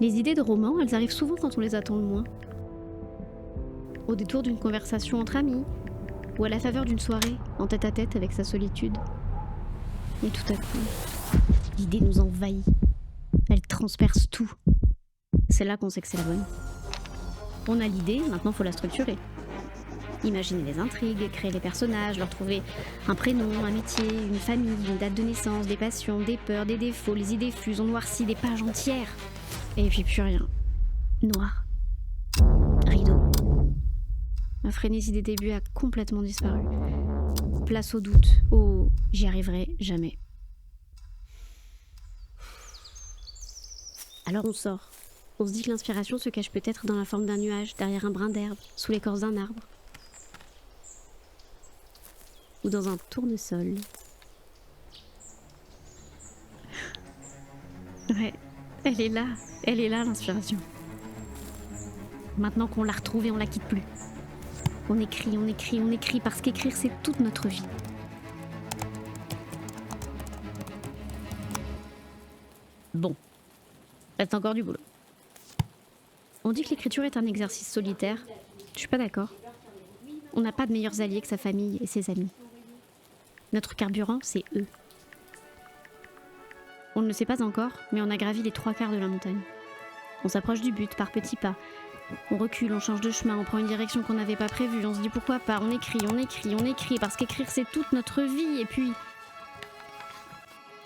Les idées de romans, elles arrivent souvent quand on les attend le moins. Au détour d'une conversation entre amis, ou à la faveur d'une soirée, en tête-à-tête avec sa solitude. Et tout à coup, l'idée nous envahit. Elle transperce tout. C'est là qu'on sait que c'est la bonne. On a l'idée, maintenant faut la structurer. Imaginer les intrigues, créer les personnages, leur trouver un prénom, un métier, une famille, une date de naissance, des passions, des peurs, des défauts, les idées fusent, on noircit des pages entières. Et puis plus rien. Noir. Rideau. Ma frénésie des débuts a complètement disparu. Place au doute, au « j'y arriverai jamais ». Alors on sort. On se dit que l'inspiration se cache peut-être dans la forme d'un nuage, derrière un brin d'herbe, sous l'écorce d'un arbre. Ou dans un tournesol. Ouais, elle est là l'inspiration. Maintenant qu'on l'a retrouvée, on la quitte plus. On écrit, on écrit, on écrit, parce qu'écrire c'est toute notre vie. Bon, reste encore du boulot. On dit que l'écriture est un exercice solitaire. Je suis pas d'accord. On n'a pas de meilleurs alliés que sa famille et ses amis. Notre carburant, c'est eux. On ne le sait pas encore, mais on a gravi les 3/4 de la montagne. On s'approche du but par petits pas. On recule, on change de chemin, on prend une direction qu'on n'avait pas prévue, on se dit pourquoi pas, on écrit, on écrit, on écrit, parce qu'écrire c'est toute notre vie, et puis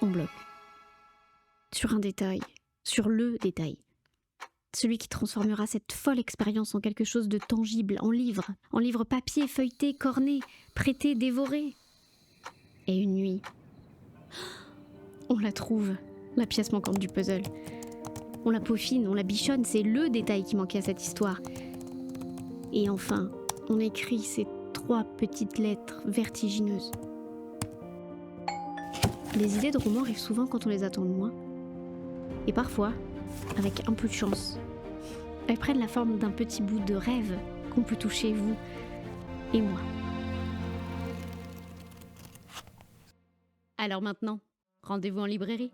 on bloque. Sur un détail, sur le détail. Celui qui transformera cette folle expérience en quelque chose de tangible, en livre papier, feuilleté, corné, prêté, dévoré. Et une nuit, on la trouve, la pièce manquante du puzzle. On la peaufine, on la bichonne, c'est le détail qui manquait à cette histoire. Et enfin, on écrit ces 3 petites lettres vertigineuses. Les idées de romans arrivent souvent quand on les attend le moins. Et parfois, avec un peu de chance, elles prennent la forme d'un petit bout de rêve qu'on peut toucher, vous et moi. Alors maintenant, rendez-vous en librairie.